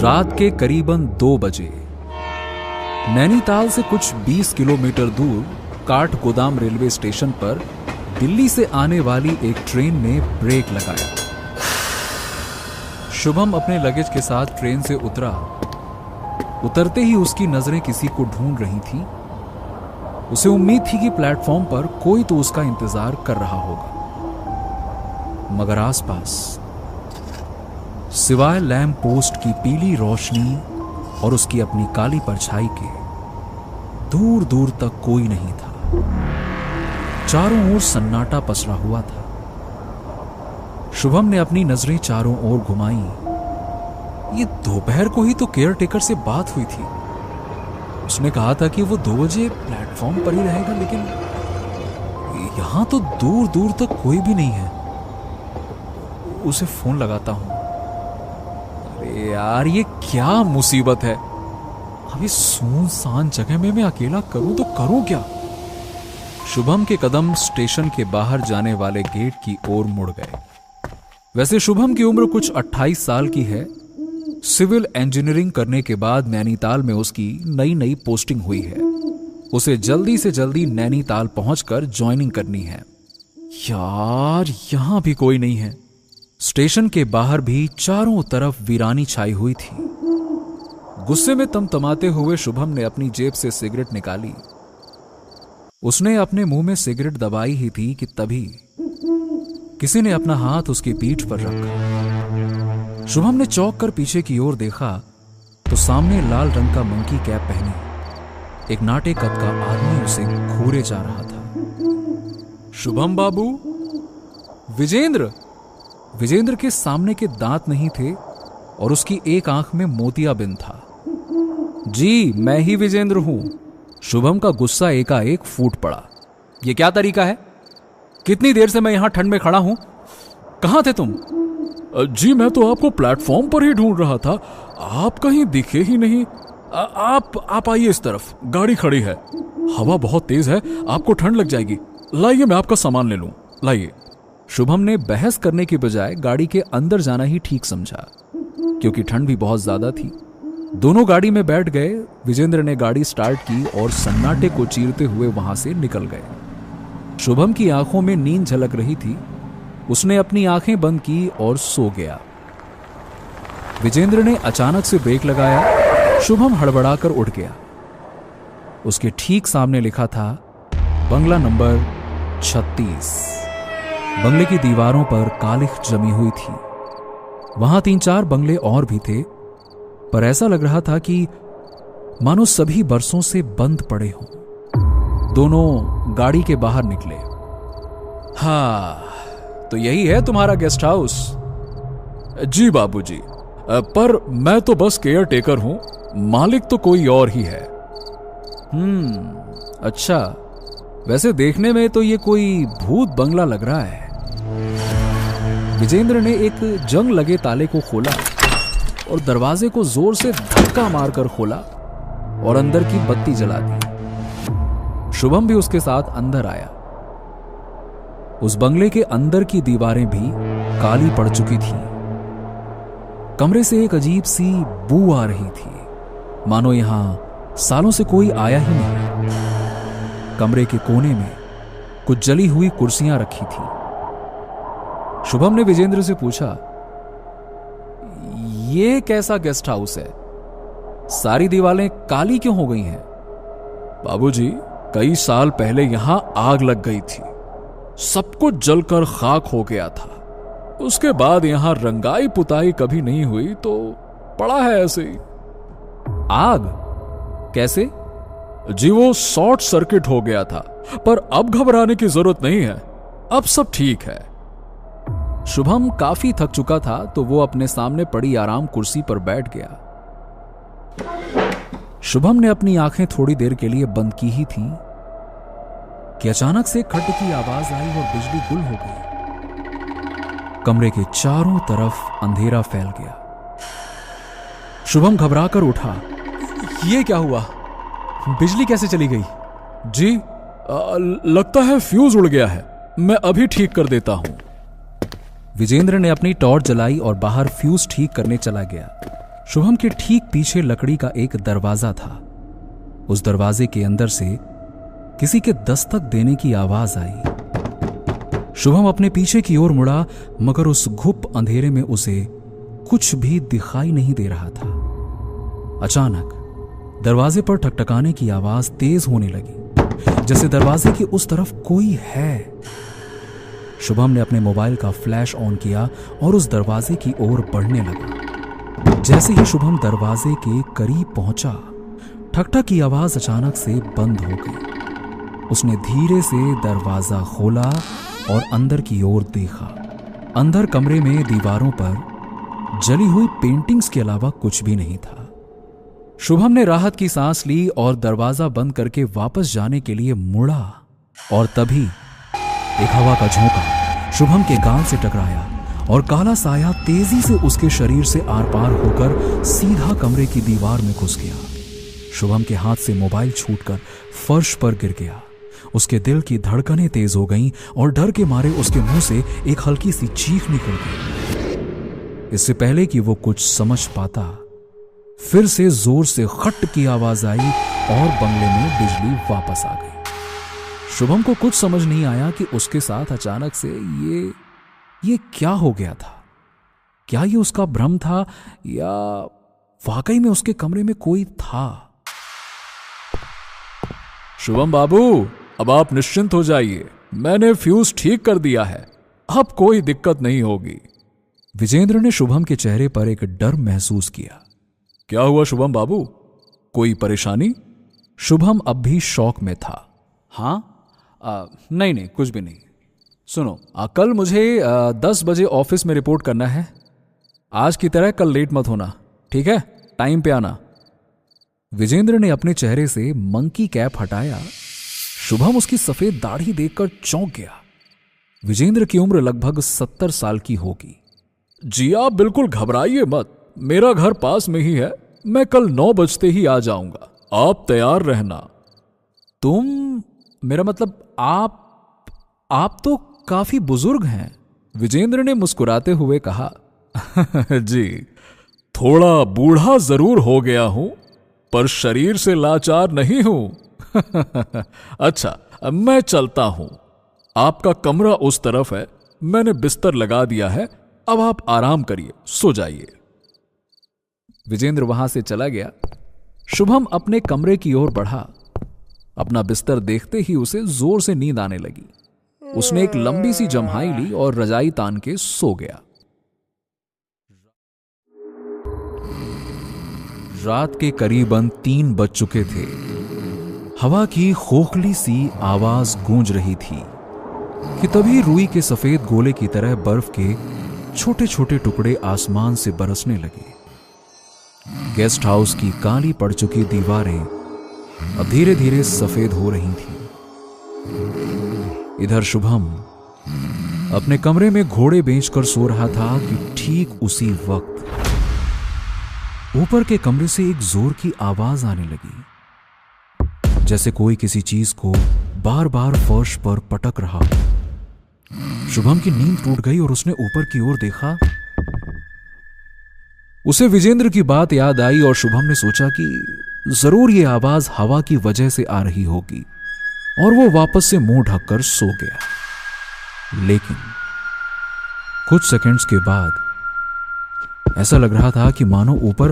रात के करीबन 2 बजे नैनीताल से कुछ 20 किलोमीटर दूर काठगोदाम रेलवे स्टेशन पर दिल्ली से आने वाली एक ट्रेन ने ब्रेक लगाया। शुभम अपने लगेज के साथ ट्रेन से उतरा। उतरते ही उसकी नजरें किसी को ढूंढ रही थी। उसे उम्मीद थी कि प्लेटफॉर्म पर कोई तो उसका इंतजार कर रहा होगा, मगर आसपास सिवाय लैंप पोस्ट की पीली रोशनी और उसकी अपनी काली परछाई के दूर दूर तक कोई नहीं था। चारों ओर सन्नाटा पसरा हुआ था। शुभम ने अपनी नजरें चारों ओर घुमाई। ये दोपहर को ही तो केयर टेकर से बात हुई थी। उसने कहा था कि वो 2 बजे प्लेटफॉर्म पर ही रहेगा, लेकिन यहां तो दूर दूर तक कोई भी नहीं है। उसे फोन लगाता हूं। अरे यार, ये क्या मुसीबत है। अभी सुनसान जगह में मैं अकेला करूं तो करूं क्या। शुभम के कदम स्टेशन के बाहर जाने वाले गेट की ओर मुड़ गए। वैसे शुभम की उम्र कुछ 28 साल की है। सिविल इंजीनियरिंग करने के बाद नैनीताल में उसकी नई पोस्टिंग हुई है। उसे जल्दी से जल्दी नैनीताल पहुंचकर ज्वाइनिंग करनी है। यार, यहां भी कोई नहीं है। स्टेशन के बाहर भी चारों तरफ वीरानी छाई हुई थी। गुस्से में तमतमाते हुए शुभम ने अपनी जेब से सिगरेट निकाली। उसने अपने मुंह में सिगरेट दबाई ही थी कि तभी किसी ने अपना हाथ उसकी पीठ पर रखा। शुभम ने चौंक कर पीछे की ओर देखा तो सामने लाल रंग का मंकी कैप पहने एक नाटे कद का आदमी उसे घूरे जा रहा था। शुभम बाबू। विजेंद्र के सामने के दांत नहीं थे और उसकी एक आंख में मोतियाबिंद था। जी, मैं ही विजेंद्र हूं। शुभम का गुस्सा एकाएक फूट पड़ा। यह क्या तरीका है? कितनी देर से मैं यहां ठंड में खड़ा हूं। कहां थे तुम? जी, मैं तो आपको प्लेटफॉर्म पर ही ढूंढ रहा था। आप कहीं दिखे ही नहीं। आप आइए इस तरफ, गाड़ी खड़ी है। हवा बहुत तेज है, आपको ठंड लग जाएगी। लाइए, मैं आपका सामान ले लूं। लाइए। शुभम ने बहस करने की बजाय गाड़ी के अंदर जाना ही ठीक समझा, क्योंकि ठंड भी बहुत ज्यादा थी। दोनों गाड़ी में बैठ गए। विजेंद्र ने गाड़ी स्टार्ट की और सन्नाटे को चीरते हुए वहां से निकल गए। शुभम की आंखों में नींद झलक रही थी। उसने अपनी आंखें बंद की और सो गया। विजेंद्र ने अचानक से ब्रेक लगाया। शुभम हड़बड़ाकर उठ गया। उसके ठीक सामने लिखा था बंगला नंबर 36। बंगले की दीवारों पर कालिख जमी हुई थी। वहां 3-4 बंगले और भी थे, पर ऐसा लग रहा था कि मानो सभी बरसों से बंद पड़े हों। दोनों गाड़ी के बाहर निकले। हाँ, तो यही है तुम्हारा गेस्ट हाउस? जी बाबूजी, पर मैं तो बस केयर टेकर हूं, मालिक तो कोई और ही है। अच्छा। वैसे देखने में तो ये कोई भूत बंगला लग रहा है। विजेंद्र ने एक जंग लगे ताले को खोला और दरवाजे को जोर से धक्का मारकर खोला और अंदर की बत्ती जला दी। शुभम भी उसके साथ अंदर आया। उस बंगले के अंदर की दीवारें भी काली पड़ चुकी थी। कमरे से एक अजीब सी बू आ रही थी, मानो यहां सालों से कोई आया ही नहीं। कमरे के कोने में कुछ जली हुई कुर्सियां रखी थी। शुभम ने विजेंद्र से पूछा, ये कैसा गेस्ट हाउस है? सारी दीवारें काली क्यों हो गई हैं? बाबूजी, कई साल पहले यहां आग लग गई थी। सब कुछ जलकर खाक हो गया था। उसके बाद यहां रंगाई पुताई कभी नहीं हुई, तो पड़ा है ऐसे ही। आग? कैसे? जी, वो शॉर्ट सर्किट हो गया था, पर अब घबराने की जरूरत नहीं है। अब सब ठीक है। शुभम काफी थक चुका था, तो वो अपने सामने पड़ी आराम कुर्सी पर बैठ गया। शुभम ने अपनी आंखें थोड़ी देर के लिए बंद की ही थी कि अचानक से खट की आवाज आई और बिजली गुल हो गई। कमरे के चारों तरफ अंधेरा फैल गया। शुभम घबराकर उठा। ये क्या हुआ? बिजली कैसे चली गई? जी, लगता है फ्यूज उड़ गया है। मैं अभी ठीक कर देता हूं। विजेंद्र ने अपनी टॉर्च जलाई और बाहर फ्यूज ठीक करने चला गया। शुभम के ठीक पीछे लकड़ी का एक दरवाजा था। उस दरवाजे के अंदर से किसी के दस्तक देने की आवाज आई। शुभम अपने पीछे की ओर मुड़ा, मगर उस घुप अंधेरे में उसे कुछ भी दिखाई नहीं दे रहा था। अचानक दरवाजे पर ठकठकाने की आवाज तेज होने लगी, जैसे दरवाजे की उस तरफ कोई है। शुभम ने अपने मोबाइल का फ्लैश ऑन किया और उस दरवाजे की ओर बढ़ने लगा। जैसे ही शुभम दरवाजे के करीब पहुंचा, ठक-ठक की आवाज अचानक से बंद हो गई। उसने धीरे से दरवाजा खोला और अंदर की ओर देखा। अंदर कमरे में दीवारों पर जली हुई पेंटिंग्स के अलावा कुछ भी नहीं था। शुभम ने राहत की सांस ली और दरवाजा बंद करके वापस जाने के लिए मुड़ा, और तभी एक हवा का झोंका शुभम के गाल से टकराया और काला साया तेजी से उसके शरीर से आर पार होकर सीधा कमरे की दीवार में घुस गया। शुभम के हाथ से मोबाइल छूटकर फर्श पर गिर गया। उसके दिल की धड़कनें तेज हो गईं और डर के मारे उसके मुंह से एक हल्की सी चीख निकल गई। इससे पहले कि वो कुछ समझ पाता, फिर से जोर से खट की आवाज आई और बंगले में बिजली वापस आ गई। शुभम को कुछ समझ नहीं आया कि उसके साथ अचानक से ये क्या हो गया था। क्या ये उसका भ्रम था या वाकई में उसके कमरे में कोई था? शुभम बाबू, अब आप निश्चिंत हो जाइए, मैंने फ्यूज ठीक कर दिया है, अब कोई दिक्कत नहीं होगी। विजेंद्र ने शुभम के चेहरे पर एक डर महसूस किया। क्या हुआ शुभम बाबू, कोई परेशानी? शुभम अब भी शौक में था। हाँ, नहीं, कुछ भी नहीं। सुनो, कल मुझे 10 बजे ऑफिस में रिपोर्ट करना है। आज की तरह कल लेट मत होना, ठीक है? टाइम पे आना। विजेंद्र ने अपने चेहरे से मंकी कैप हटाया। शुभम उसकी सफेद दाढ़ी देखकर चौंक गया। विजेंद्र की उम्र लगभग 70 साल की होगी। जी आप बिल्कुल घबराइए मत, मेरा घर पास में ही है, मैं कल 9 बजते ही आ जाऊंगा, आप तैयार रहना। तुम, मेरा मतलब आप तो काफी बुजुर्ग हैं, विजेंद्र ने मुस्कुराते हुए कहा। जी, थोड़ा बूढ़ा जरूर हो गया हूं, पर शरीर से लाचार नहीं हूं। अच्छा, अब मैं चलता हूं, आपका कमरा उस तरफ है, मैंने बिस्तर लगा दिया है, अब आप आराम करिए, सो जाइए। विजेंद्र वहां से चला गया। शुभम अपने कमरे की ओर बढ़ा। अपना बिस्तर देखते ही उसे जोर से नींद आने लगी। उसने एक लंबी सी जम्हाई ली और रजाई तान के सो गया। रात के करीबन 3 बज चुके थे। हवा की खोखली सी आवाज गूंज रही थी कि तभी रुई के सफेद गोले की तरह बर्फ के छोटे छोटे टुकड़े आसमान से बरसने लगे। गेस्ट हाउस की काली पड़ चुकी दीवारें अब धीरे धीरे सफेद हो रही थीं। इधर शुभम अपने कमरे में घोड़े बेचकर सो रहा था कि ठीक उसी वक्त ऊपर के कमरे से एक जोर की आवाज आने लगी, जैसे कोई किसी चीज को बार बार फर्श पर पटक रहा हो। शुभम की नींद टूट गई और उसने ऊपर की ओर देखा। उसे विजेंद्र की बात याद आई और शुभम ने सोचा कि जरूर ये आवाज हवा की वजह से आ रही होगी, और वो वापस से मुंह ढककर सो गया। लेकिन कुछ सेकंड्स के बाद ऐसा लग रहा था कि मानो ऊपर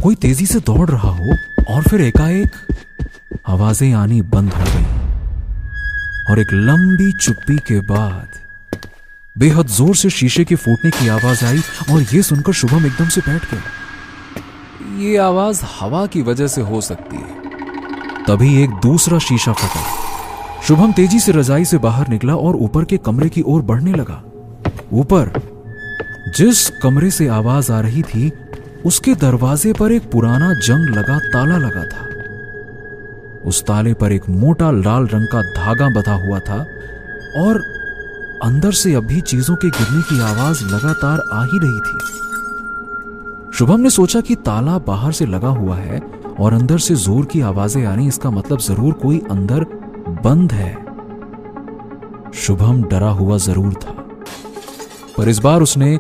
कोई तेजी से दौड़ रहा हो, और फिर एकाएक आवाजें आनी बंद हो गई और एक लंबी चुप्पी के बाद बेहद जोर से शीशे के फूटने की आवाज आई। और यह सुनकर शुभम एकदम से बैठ गया। ये आवाज हवा की वजह से हो सकती है। तभी एक दूसरा शीशा फटा। शुभम तेजी से रजाई से बाहर निकला और ऊपर के कमरे की ओर बढ़ने लगा। ऊपर जिस कमरे से आवाज आ रही थी, उसके दरवाजे पर एक पुराना जंग लगा ताला लगा था। उस ताले पर एक मोटा लाल रंग का धागा बंधा हुआ था और अंदर से अब भी चीजों के गिरने की आवाज लगातार आ ही रही थी। शुभम ने सोचा कि ताला बाहर से लगा हुआ है और अंदर से जोर की आवाजें आ रही, इसका मतलब जरूर कोई अंदर बंद है। शुभम डरा हुआ जरूर था, पर इस बार उसने